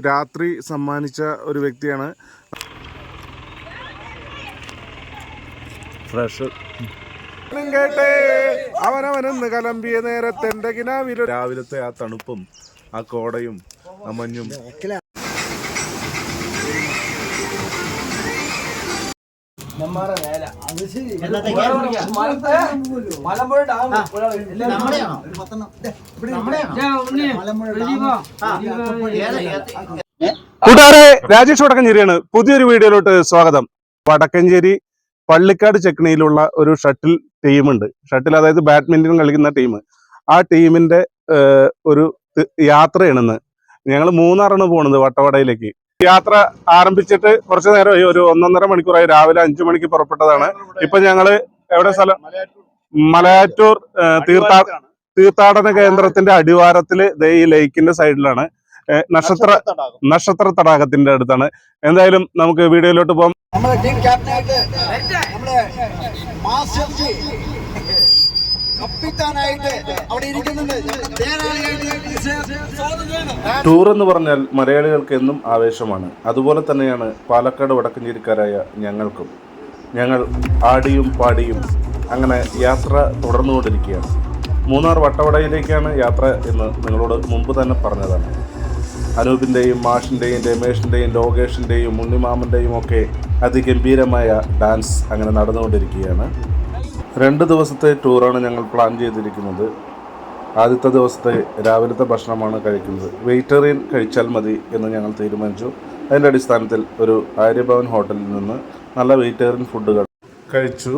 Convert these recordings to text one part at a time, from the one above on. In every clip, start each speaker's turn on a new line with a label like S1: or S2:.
S1: രാത്രി സമ്മാനിച്ച ഒരു വ്യക്തിയാണ്. ഫ്രഷ് കേട്ടേ അവനവനെന്ന് കലമ്പിയ നേരത്തെ രാവിലത്തെ ആ തണുപ്പും ആ കോടയും ആ മഞ്ഞും കൂട്ടുകാരെ, രാജേഷ് വടക്കഞ്ചേരിയാണ്. പുതിയൊരു വീഡിയോയിലോട്ട് സ്വാഗതം. വടക്കഞ്ചേരി പള്ളിക്കാട് ചെക്കണിയിലുള്ള ഒരു ഷട്ടിൽ ടീമുണ്ട്. ഷട്ടിൽ അതായത് ബാഡ്മിന്റൺ കളിക്കുന്ന ടീം. ആ ടീമിന്റെ ഒരു യാത്രയാണെന്ന്. ഞങ്ങൾ മൂന്നാറാണ് പോണത്, വട്ടവടയിലേക്ക്. യാത്ര ആരംഭിച്ചിട്ട് കുറച്ചു നേരമായി, ഒരു 1.5 മണിക്കൂറായി. രാവിലെ 5 മണിക്ക് പുറപ്പെട്ടതാണ്. ഇപ്പൊ ഞങ്ങള് എവിടെ സ്ഥലം? മലയാറ്റൂർ തീർത്ഥാടന കേന്ദ്രത്തിന്റെ അടിവാരത്തില് ഈ ലേക്കിന്റെ സൈഡിലാണ്. നക്ഷത്ര തടാകത്തിന്റെ അടുത്താണ്. എന്തായാലും നമുക്ക് വീഡിയോയിലോട്ട് പോകാം. നമ്മുടെ ടീം ക്യാപ്റ്റനായിട്ട് നമ്മുടെ ടൂർ എന്ന് പറഞ്ഞാൽ മലയാളികൾക്ക് എന്നും ആവേശമാണ്. അതുപോലെ തന്നെയാണ് പാലക്കാട് വടക്കഞ്ചേരിക്കാരായ ഞങ്ങൾക്കും. ഞങ്ങൾ ആടിയും പാടിയും അങ്ങനെ യാത്ര തുടർന്നുകൊണ്ടിരിക്കുകയാണ്. മൂന്നാർ വട്ടവടയിലേക്കാണ് യാത്ര എന്ന് നിങ്ങളോട് മുമ്പ് തന്നെ പറഞ്ഞതാണ്. അനൂപിൻ്റെയും മാഷിൻ്റെയും രമേഷിൻ്റെയും ലോകേഷിൻ്റെയും ഉണ്ണിമാമൻ്റെയും ഒക്കെ അതിഗംഭീരമായ ഡാൻസ് അങ്ങനെ നടന്നുകൊണ്ടിരിക്കുകയാണ്. 2 ദിവസത്തെ ടൂറാണ് ഞങ്ങൾ പ്ലാൻ ചെയ്തിരിക്കുന്നത്. ആദ്യത്തെ ദിവസത്തെ രാവിലത്തെ ഭക്ഷണമാണ് കഴിക്കുന്നത്. വെജിറ്റേറിയൻ കഴിച്ചാൽ മതി എന്ന് ഞങ്ങൾ തീരുമാനിച്ചു. അതിൻ്റെ അടിസ്ഥാനത്തിൽ ഒരു ആര്യഭവൻ ഹോട്ടലിൽ നിന്ന് നല്ല വെജിറ്റേറിയൻ ഫുഡുകൾ കഴിച്ചു.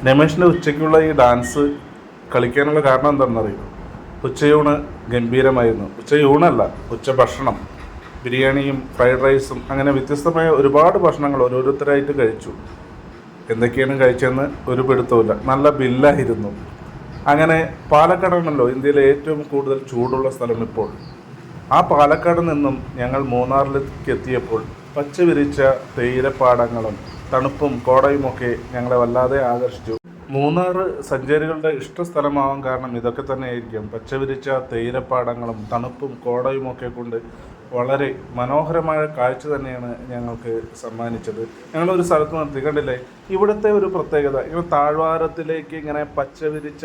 S1: രമേഷിൻ്റെ ഉച്ചയ്ക്കുള്ള ഈ ഡാൻസ് കളിക്കാനുള്ള കാരണം എന്താണെന്നറിയോ? ഉച്ചയൂണ് ഗംഭീരമായിരുന്നു. ഉച്ചയൂണല്ല, ഉച്ച ഭക്ഷണം. ബിരിയാണിയും ഫ്രൈഡ് റൈസും അങ്ങനെ വ്യത്യസ്തമായ ഒരുപാട് ഭക്ഷണങ്ങൾ ഓരോരുത്തരായിട്ട് കഴിച്ചു. എന്തൊക്കെയാണ് കഴിച്ചതെന്ന് ഒരു പിടുത്തമില്ല. നല്ല ബില്ലായിരുന്നു. അങ്ങനെ പാലക്കാടാണല്ലോ ഇന്ത്യയിലെ ഏറ്റവും കൂടുതൽ ചൂടുള്ള സ്ഥലം ഇപ്പോൾ. ആ പാലക്കാട് നിന്നും ഞങ്ങൾ മൂന്നാറിലേക്ക് എത്തിയപ്പോൾ പച്ച വിരിച്ച തേയിലപ്പാടങ്ങളും തണുപ്പും കോടയുമൊക്കെ ഞങ്ങളെ വല്ലാതെ ആകർഷിച്ചു. മൂന്നാർ സഞ്ചാരികളുടെ ഇഷ്ടസ്ഥലമാവാൻ കാരണം ഇതൊക്കെ തന്നെയായിരിക്കും. പച്ചവിരിച്ച തേയിലപ്പാടങ്ങളും തണുപ്പും കോടയുമൊക്കെ കൊണ്ട് വളരെ മനോഹരമായ കാഴ്ച തന്നെയാണ് ഞങ്ങൾക്ക് സമ്മാനിച്ചത്. ഞങ്ങളൊരു സ്ഥലത്ത് നിർത്തി, കണ്ടില്ലേ ഇവിടുത്തെ ഒരു പ്രത്യേകത. ഇങ്ങനെ താഴ്വാരത്തിലേക്ക് ഇങ്ങനെ പച്ചവിരിച്ച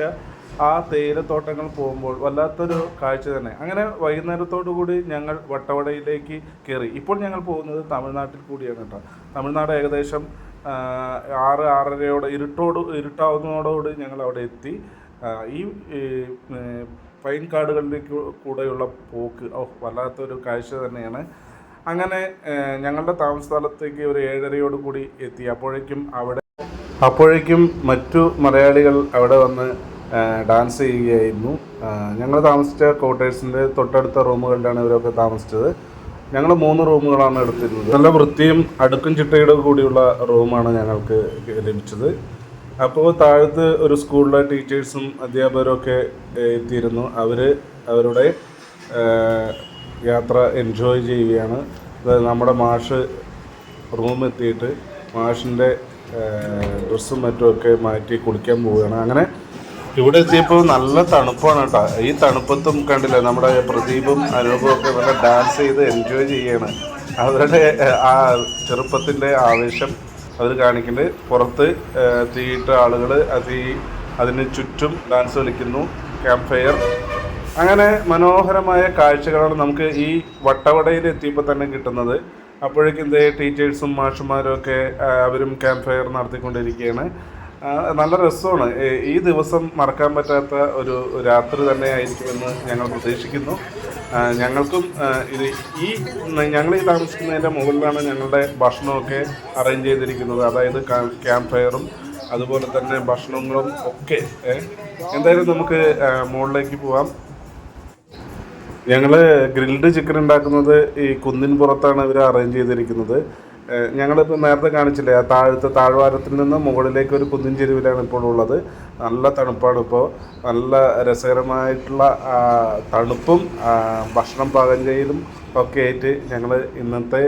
S1: ആ തേയിലത്തോട്ടങ്ങൾ പോകുമ്പോൾ വല്ലാത്തൊരു കാഴ്ച തന്നെ. അങ്ങനെ വൈകുന്നേരത്തോടു കൂടി ഞങ്ങൾ വട്ടവടയിലേക്ക് കയറി. ഇപ്പോൾ ഞങ്ങൾ പോകുന്നത് തമിഴ്നാട്ടിൽ കൂടിയാണ് കേട്ടോ. തമിഴ്നാട് ഏകദേശം 6-6:30 ഇരുട്ടാവുന്നതോടുകൂടി ഞങ്ങൾ അവിടെ എത്തി. ഈ പൈൻ കാടുകളിലേക്ക് കൂടെയുള്ള പോക്ക് വല്ലാത്തൊരു കാഴ്ച തന്നെയാണ്. അങ്ങനെ ഞങ്ങളുടെ താമസ സ്ഥലത്തേക്ക് ഒരു 7:30 കൂടി എത്തി. അപ്പോഴേക്കും മറ്റു മലയാളികൾ അവിടെ വന്ന് ഡാൻസ് ചെയ്യുകയായിരുന്നു. ഞങ്ങൾ താമസിച്ച ക്വാർട്ടേഴ്സിൻ്റെ തൊട്ടടുത്ത റൂമുകളിലാണ് ഇവരൊക്കെ താമസിച്ചത്. ഞങ്ങൾ 3 റൂമുകളാണ് എടുത്തിരുന്നത്. നല്ല വൃത്തിയും അടുക്കും ചിട്ടയുടെ കൂടിയുള്ള റൂമാണ് ഞങ്ങൾക്ക് ലഭിച്ചത്. അപ്പോൾ താഴത്ത് ഒരു സ്കൂളിലെ ടീച്ചേഴ്സും അധ്യാപകരും ഒക്കെ എത്തിയിരുന്നു. അവരുടെ യാത്ര എൻജോയ് ചെയ്യുകയാണ്. നമ്മുടെ മാഷ് റൂമെത്തിയിട്ട് മാഷിൻ്റെ ഡ്രസ്സും മറ്റുമൊക്കെ മാറ്റി കുളിക്കാൻ പോവുകയാണ്. അങ്ങനെ ഇവിടെ എത്തിയപ്പോൾ നല്ല തണുപ്പാണ് കേട്ടോ. ഈ തണുപ്പത്തും കണ്ടില്ലേ നമ്മുടെ പ്രദീപും അനൂപും ഒക്കെ നല്ല ഡാൻസ് ചെയ്ത് എൻജോയ് ചെയ്യാണ്. അവരുടെ ആ ചെറുപ്പത്തിൻ്റെ ആവേശം അവർ കാണിക്കുന്നുണ്ട്. പുറത്ത് തീയിട്ട ആളുകൾ അതിന് ചുറ്റും ഡാൻസ് കളിക്കുന്നു. Camp fire. അങ്ങനെ മനോഹരമായ കാഴ്ചകളാണ് നമുക്ക് ഈ വട്ടവടയിൽ എത്തിയപ്പോൾ തന്നെ കിട്ടുന്നത്. അപ്പോഴേക്കും ടീച്ചേഴ്സും മാഷുമാരും ഒക്കെ അവരും ക്യാമ്പ് ഫയർ നടത്തിക്കൊണ്ടിരിക്കുകയാണ്. നല്ല രസമാണ്. ഈ ദിവസം മറക്കാൻ പറ്റാത്ത ഒരു രാത്രി തന്നെ ആയിരിക്കുമെന്ന് ഞങ്ങൾ പ്രതീക്ഷിക്കുന്നു. ഞങ്ങൾക്കും ഞങ്ങൾ ഈ താമസിക്കുന്നതിൻ്റെ മുകളിലാണ് ഞങ്ങളുടെ ഭക്ഷണമൊക്കെ അറേഞ്ച് ചെയ്തിരിക്കുന്നത്. അതായത് ക്യാമ്പ് ഫയറും അതുപോലെ തന്നെ ഭക്ഷണങ്ങളും ഒക്കെ. എന്തായാലും നമുക്ക് മുകളിലേക്ക് പോവാം. ഞങ്ങൾ ഗ്രിൽഡ് ചിക്കൻ ഉണ്ടാക്കുന്നത് ഈ കുന്നിൻ പുറത്താണ് ഇവർ അറേഞ്ച് ചെയ്തിരിക്കുന്നത്. ഞങ്ങളിപ്പോൾ നേരത്തെ കാണിച്ചില്ലേ, ആ താഴ്വാരത്തിൽ നിന്ന് മുകളിലേക്ക് ഒരു കുന്നിൻ ചെരുവിലാണ് ഇപ്പോൾ ഉള്ളത്. നല്ല തണുപ്പാണ് ഇപ്പോൾ. നല്ല രസകരമായിട്ടുള്ള തണുപ്പും ഭക്ഷണം പാകം ചെയ്യലും ഒക്കെ ആയിട്ട് ഞങ്ങൾ ഇന്നത്തെ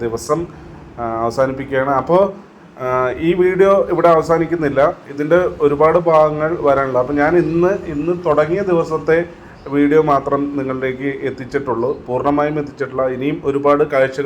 S1: ദിവസം അവസാനിപ്പിക്കുകയാണ്. അപ്പോൾ ഈ വീഡിയോ ഇവിടെ അവസാനിക്കുന്നില്ല. ഇതിൻ്റെ ഒരുപാട് ഭാഗങ്ങൾ വരാനുള്ള. അപ്പോൾ ഞാൻ ഇന്ന് തുടങ്ങിയ ദിവസത്തെ വീഡിയോ മാത്രം നിങ്ങളിലേക്ക് എത്തിച്ചിട്ടുള്ളൂ, പൂർണ്ണമായും എത്തിച്ചിട്ടില്ല. ഇനിയും ഒരുപാട് കാഴ്ചകൾ